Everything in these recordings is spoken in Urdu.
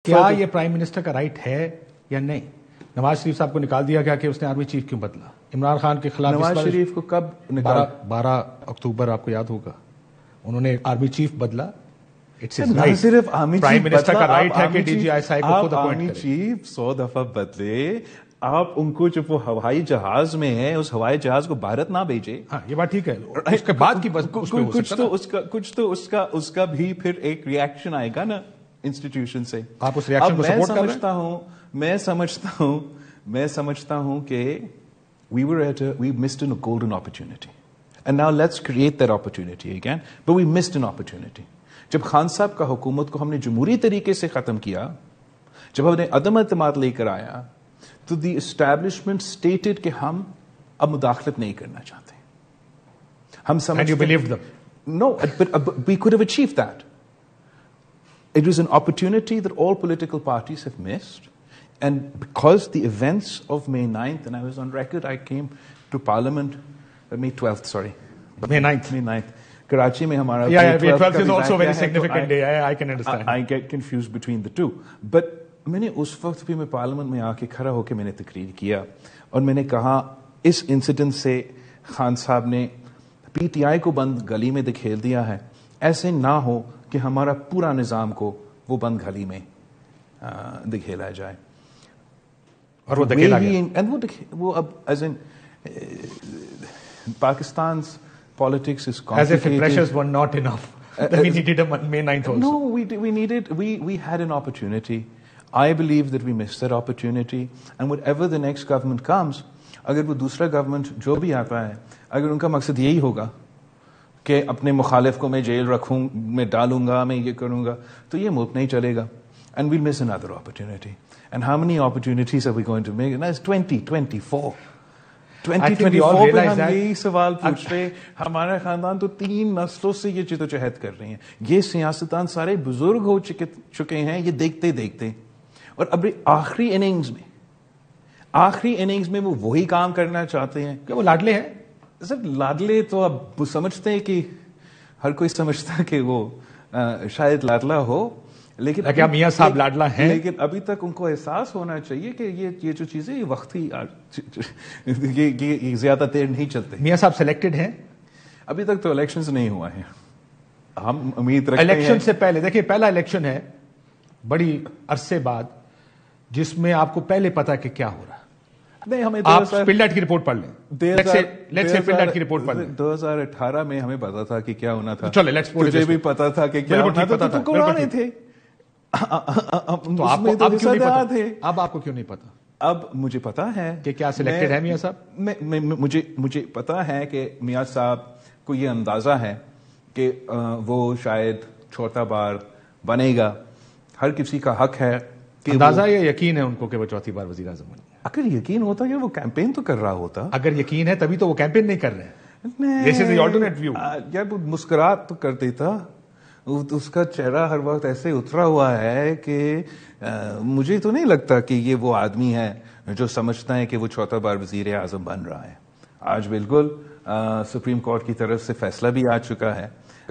کیا یہ پرائم منسٹر کا رائٹ ہے یا نہیں؟ نواز شریف صاحب کو نکال دیا گیا کہ اس نے آرمی چیف کیوں بدلا؟ عمران خان کے خلاف نواز شریف کو کب نکالا؟ 12 اکتوبر آپ کو یاد ہوگا، انہوں نے آرمی چیف بدلا. صرف آرمی پرائم منسٹر کا رائٹ ہے کہ ڈی جی آئی صاحب کو خود اپوائنٹ کرے. چیف 100 دفعہ بدلے، آپ ان کو جب وہ ہوائی جہاز میں ہے اس ہوائی جہاز کو بھارت نہ بھیجے. ہاں یہ بات ٹھیک ہے، اس کے بعد کی کچھ تو اس کا بھی پھر ایک ریئیکشن آئے گا نا انسٹیٹیوشن سے. آپ اس ریئیکشن کو سپورٹ کر رہے ہیں؟ میں سمجھتا ہوں کہ we missed a golden opportunity and now let's create that opportunity again, but we missed an opportunity. جب خان صاحب کا حکومت کو ہم نے جمہوری طریقے سے ختم کیا، جب ہم نے عدم اعتماد لے کر آیا، تو دی اسٹیبلشمنٹ اسٹیٹڈ کہ ہم اب مداخلت نہیں کرنا چاہتے. ہم سمجھتے No, but we could have achieved that. It was an opportunity that all political parties have missed. And because the events of May 9th, and I was on record, I came to Parliament, May 12th, sorry. May 9th. May 9th. Karachi mein hamara May 12th is also a very significant day. I can understand. I get confused between the two. But میں نے اس وقت بھی میں پارلیمنٹ میں آ کے کھڑا ہو کے میں نے تقریر کیا اور میں نے کہا اس انسیڈنٹ سے خان صاحب نے پی ٹی آئی کو بند گلی میں دکھیل دیا ہے. ایسے نہ ہو کہ ہمارا پورا نظام کو وہ بند گلی میں دکھیلا جائے. اور وہ دکھیلا گیا. وہ اب ایز ان پاکستان's politics is complicated. As if the pressures were not enough. We needed a May 9th also. No, we had an opportunity. I believe that we missed that opportunity. And whatever the next government comes, اگر وہ دوسرا گورنمنٹ جو بھی آتا ہے، اگر ان کا مقصد یہی ہوگا کہ اپنے مخالف کو میں جیل رکھوں، میں ڈالوں گا، میں یہ کروں گا، تو یہ ملک نہیں چلے گا. And we'll miss another opportunity. And how many opportunities are we going to make? Now it's 2024. 2024 میں ہم یہی سوال پوچھ رہے. ہمارا خاندان تو 3 نسلوں سے یہ جدوجہد کر رہے ہیں. یہ سیاستدان سارے بزرگ ہو چکے ہیں یہ دیکھتے دیکھتے، اور اب آخری اننگز میں وہ وہی کام کرنا چاہتے ہیں. کہ وہ لاڈلے ہیں سر. لاڈلے تو اب سمجھتے ہیں کہ ہر کوئی سمجھتا ہے کہ وہ شاید لاڈلا ہو، لیکن میاں صاحب لاڈلا ہیں. لیکن ابھی تک ان کو احساس ہونا چاہیے کہ یہ جو چیزیں یہ وقتی یہ زیادہ دیر نہیں چلتے. میاں صاحب سلیکٹڈ ہیں؟ ابھی تک تو الیکشنز نہیں ہوا ہے. ہم امید رکھتے ہیں الیکشن سے پہلے. دیکھیے پہلا الیکشن ہے بڑی عرصے بعد جس میں آپ کو پہلے پتا کہ کیا ہو رہا ہے. نہیں، ہمیں آپ پلٹ کی رپورٹ پڑھ لیں. پلٹ کی رپورٹ پڑھ لیں. 2018 میں ہمیں پتا تھا کہ کیا ہونا تھا. چلو لیٹس مجھے بھی پتا تھا کہ کیا ہونا تھا. تو قرآن تھے. اب آپ کو کیوں نہیں پتا؟ اب مجھے پتا ہے کہ کیا سلیکٹڈ ہے میاں صاحب. مجھے پتا ہے کہ میاں صاحب کو یہ اندازہ ہے کہ وہ شاید چوتھا بار بنے گا. ہر کسی کا حق ہے کہ اندازہ یا یقین ہے ان کو کہ وہ چوتھی بار وزیر اعظم بنے. اگر یقین ہوتا کہ وہ کیمپین تو کر رہا ہوتا. اگر یقین ہے تبھی تو وہ کیمپین نہیں کر رہے ہیں. This is the alternate view. یار وہ مسکرات تو کر دیتا. اس کا چہرہ ہر وقت ایسے اترا ہوا ہے کہ مجھے تو نہیں لگتا کہ یہ وہ آدمی ہے جو سمجھتا ہے کہ وہ چوتھا بار وزیر اعظم بن رہا ہے. آج بالکل سپریم کورٹ کی طرف سے فیصلہ بھی آ چکا ہے،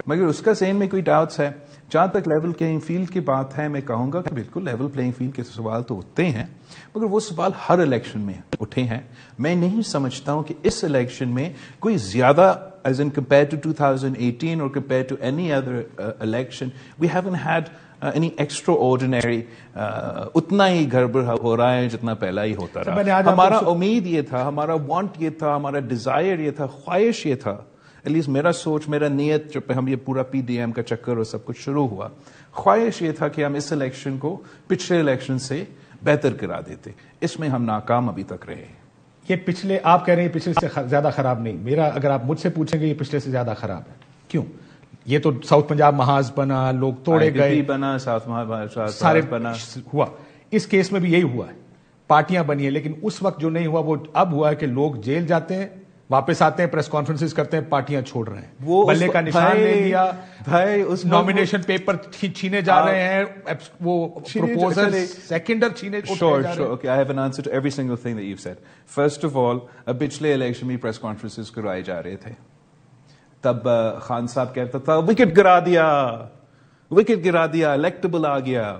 مگر اس کا ذہن میں کوئی ڈاؤٹس ہے. جہاں تک لیول پلینگ فیلڈ کی بات ہے، میں کہوں گا کہ بالکل لیول پلینگ فیلڈ کے سوال تو اٹھتے ہیں، مگر وہ سوال ہر الیکشن میں اٹھے ہیں. میں نہیں سمجھتا ہوں کہ اس الیکشن میں کوئی زیادہ as in compared to 2018 or compared to any other election, we haven't had any extraordinary اتنا ہی گڑبڑ ہو رہا ہے جتنا پہلا ہی ہوتا رہا. ہمارا امید یہ تھا، ہمارا وانٹ یہ تھا، ہمارا ڈیزائر یہ تھا، خواہش یہ تھا، ایٹ لیسٹ میرا سوچ، میرا نیت جب ہم یہ پورا پی ڈی ایم کا چکر اور سب کچھ شروع ہوا، خواہش یہ تھا کہ ہم اس الیکشن کو پچھلے الیکشن سے بہتر کرا دیتے. اس میں ہم ناکام ابھی تک رہے. یہ پچھلے آپ کہہ رہے ہیں پچھلے سے زیادہ خراب نہیں. میرا اگر آپ مجھ سے پوچھیں گے یہ پچھلے سے زیادہ خراب ہے. کیوں؟ یہ تو ساؤتھ پنجاب محاذ بنا، لوگ توڑے گئے، بنا ساؤتھ سارے بنا ہوا. اس کیس میں بھی یہی ہوا ہے، پارٹیاں بنی ہیں. لیکن اس وقت جو نہیں ہوا وہ اب ہوا ہے کہ لوگ جیل جاتے ہیں، واپس آتے ہیں، پریس کانفرنسز کرتے ہیں، پارٹیاں چھوڑ رہے ہیں. وہ بلے کا نشان لے لیا بھائی، اس نامینیشن پیپر چھینے جا رہے ہیں، وہ پروپوزل سیکنڈر چھینے. Okay, I have an answer to every single thing that you've said. First of all, پچھلے الیکشن میں پریس کانفرنسز کرائے جا رہے تھے. تب خان صاحب کہتا تھا وکٹ گرا دیا، الیکٹیبل آ گیا.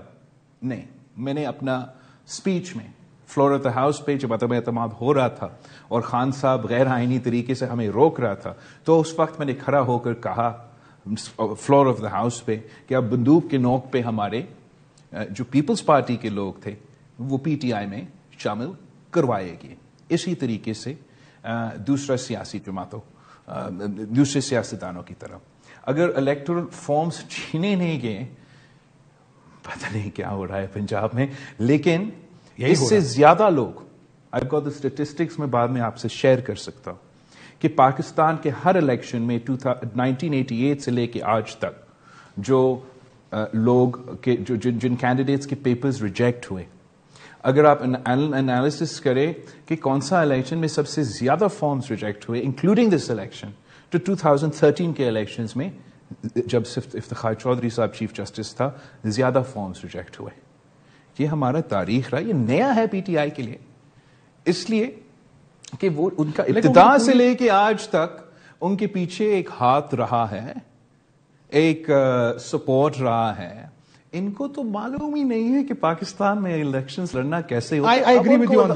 نہیں، میں نے اپنا اسپیچ میں فلور آف دا ہاؤس پہ جب عدم اعتماد ہو رہا تھا اور خان صاحب غیر آئینی طریقے سے ہمیں روک رہا تھا، تو اس وقت میں نے کھڑا ہو کر کہا فلور آف دا ہاؤس پہ کہ اب بندوق کے نوک پہ ہمارے جو پیپلز پارٹی کے لوگ تھے وہ پی ٹی آئی میں شامل کروائے گئے. اسی طریقے سے دوسرے سیاستدانوں کی طرف اگر الیکٹورل فارمز چھینے نہیں گئے، پتہ نہیں کیا ہو رہا ہے پنجاب میں. لیکن اس سے زیادہ لوگ، I've got the statistics میں بعد میں آپ سے شیئر کر سکتا ہوں کہ پاکستان کے ہر الیکشن میں 1988 سے لے کے آج تک جو لوگ کے جن کینڈیڈیٹس کے پیپرز ریجیکٹ ہوئے، اگر آپ انالیسس کریں کہ کون سا الیکشن میں سب سے زیادہ فارمز ریجیکٹ ہوئے انکلوڈنگ دس الیکشن، تو 2013 کے الیکشنز میں جب صرف افتخار چودھری صاحب چیف جسٹس تھا زیادہ فارمز ریجیکٹ ہوئے. یہ ہمارا تاریخ رہا، یہ نیا ہے پی ٹی آئی کے لیے، اس لیے کہ وہ ان کا ابتدا سے لے کے آج تک ان کے پیچھے ایک ہاتھ رہا ہے، ایک سپورٹ رہا ہے. ان کو تو معلوم ہی نہیں ہے کہ پاکستان میں الیکشنز لڑنا کیسے ہوتا ہے.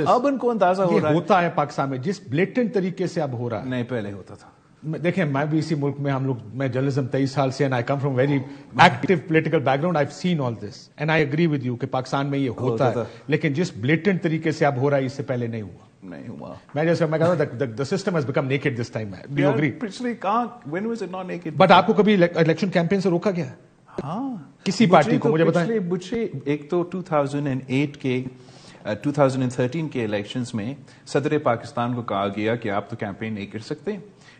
اب ان کو اندازہ ہو رہا ہے ہوتا ہے پاکستان میں جس بلیٹنٹ طریقے سے اب ہو رہا ہے. نہیں پہلے ہوتا تھا. دیکھیں میں بھی اسی ملک میں میں جرنلزم 23 سال سے and I come from very active political background. I've seen all this and I agree with you کہ پاکستان میں یہ ہوتا ہے، لیکن جس بلیٹنٹ طریقے سے اب ہو رہا ہے اس سے پہلے نہیں ہوا. میں کہتا ہوں the system has become naked this time. Do you agree? پچھلے کہاں when was it not naked? But آپ کو کبھی الیکشن کیمپین سے روکا گیا؟ ہاں کسی پارٹی کو مجھے بتائیں. مجھے ایک تو 2008 کے 2013 کے الیکشنز میں صدر پاکستان کو کہا گیا کہ آپ تو کیمپین نہیں کر سکتے،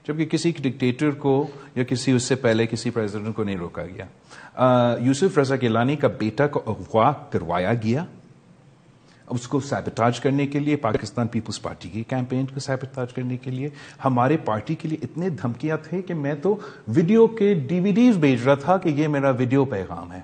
جبکہ کسی ڈکٹیٹر کو یا کسی اس سے پہلے کسی پریزیڈنٹ کو نہیں روکا گیا. یوسف رضا گیلانی کا بیٹا کو اغوا کروایا گیا اس کو سیبوٹاج کرنے کے لیے، پاکستان پیپلز پارٹی کی کیمپین کو سیبوٹاج کرنے کے لیے. ہمارے پارٹی کے لیے اتنے دھمکیاں تھے کہ میں تو ویڈیو کے DVD بھیج رہا تھا کہ یہ میرا ویڈیو پیغام ہے.